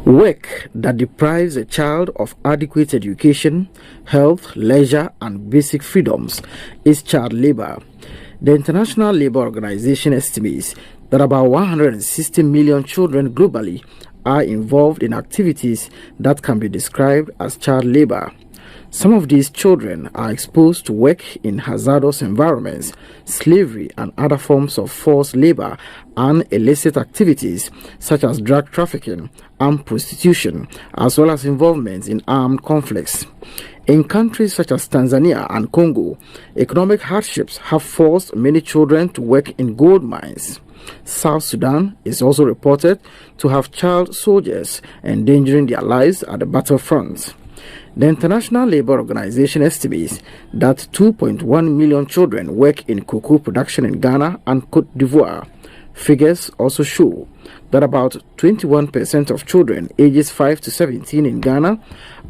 Work that deprives a child of adequate education, health, leisure, and basic freedoms is child labor. The International Labour Organization estimates that about 160 million children globally are involved in activities that can be described as child labor. Some of these children are exposed to work in hazardous environments, slavery, and other forms of forced labor and illicit activities such as drug trafficking and prostitution, as well as involvement in armed conflicts. In countries such as Tanzania and Congo, economic hardships have forced many children to work in gold mines. South Sudan is also reported to have child soldiers endangering their lives at the battlefront. The International Labour Organization estimates that 2.1 million children work in cocoa production in Ghana and Cote d'Ivoire. Figures also show that about 21% of children ages 5 to 17 in Ghana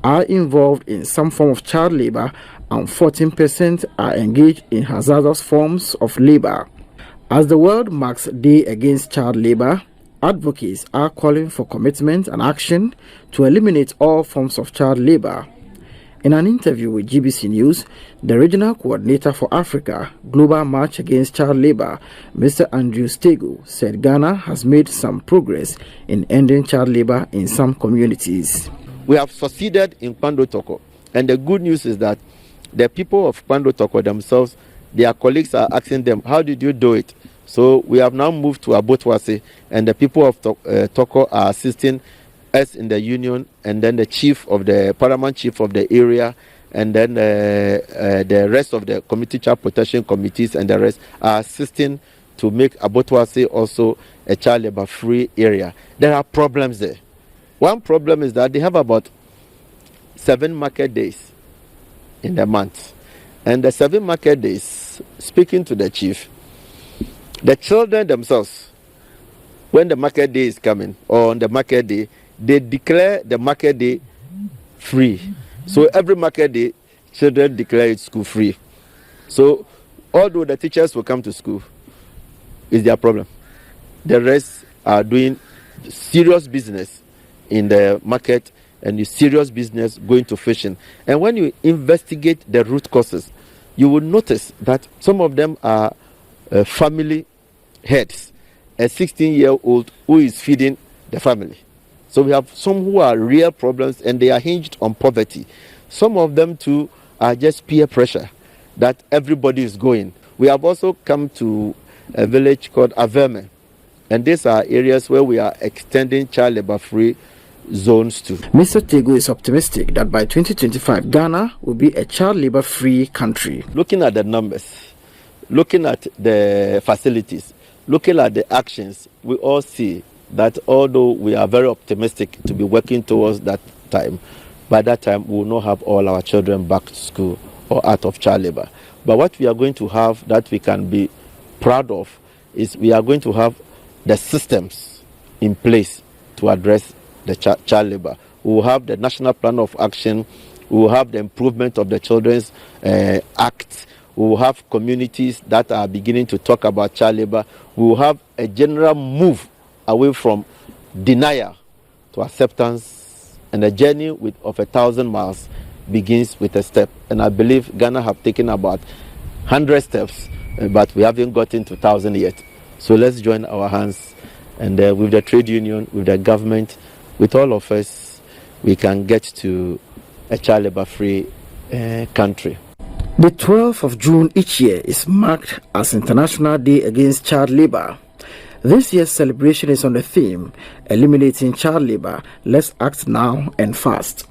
are involved in some form of child labor, and 14% are engaged in hazardous forms of labor. As the world marks Day Against Child Labor, advocates are calling for commitment and action to eliminate all forms of child labor. In an interview with GBC News, the Regional Coordinator for Africa Global March Against Child Labor, Mr. Andrew Stego, said Ghana has made some progress in ending child labor in some communities. We have succeeded in Kpando Toko, and the good news is that the people of Kpando Toko themselves, their colleagues are asking them, how did you do it? So we have now moved to Abotwase, and the people of Toko are assisting us in the union, and then the paramount chief of the area, and then the rest of the community child protection committees and the rest are assisting to make Abotwase also a child labor free area. There are problems there. One problem is that they have about 7 market days in the month, and the 7 market days, speaking to the chief, the children themselves, when the market day is coming, or on the market day, they declare the market day free. So every market day, children declare it school free. So although the teachers will come to school, it's their problem. The rest are doing serious business in the market and the serious business going to fishing. And when you investigate the root causes, you will notice that some of them are family heads. A 16-year-old who is feeding the family. So we have some who are real problems and they are hinged on poverty. Some of them too are just peer pressure that everybody is going. We have also come to a village called Aveme, and these are areas where we are extending child labor free zones to. Mr. Tego is optimistic that by 2025 Ghana will be a child labor free country. Looking at the numbers, looking at the facilities, looking at the actions, we all see that although we are very optimistic to be working towards that time, by that time we will not have all our children back to school or out of child labor. But what we are going to have that we can be proud of is we are going to have the systems in place to address the child labor. We will have the National Plan of Action, we will have the improvement of the Children's Act, we will have communities that are beginning to talk about child labor, we will have a general move away from denial to acceptance, and a journey of 1,000 miles begins with a step. And I believe Ghana have taken about 100 steps, but we haven't gotten to 1,000 yet. So let's join our hands, and with the trade union, with the government, with all of us, we can get to a child labor free country. The 12th of June each year is marked as International Day Against Child Labor. This year's celebration is on the theme, Eliminating Child Labor, Let's Act Now and Fast.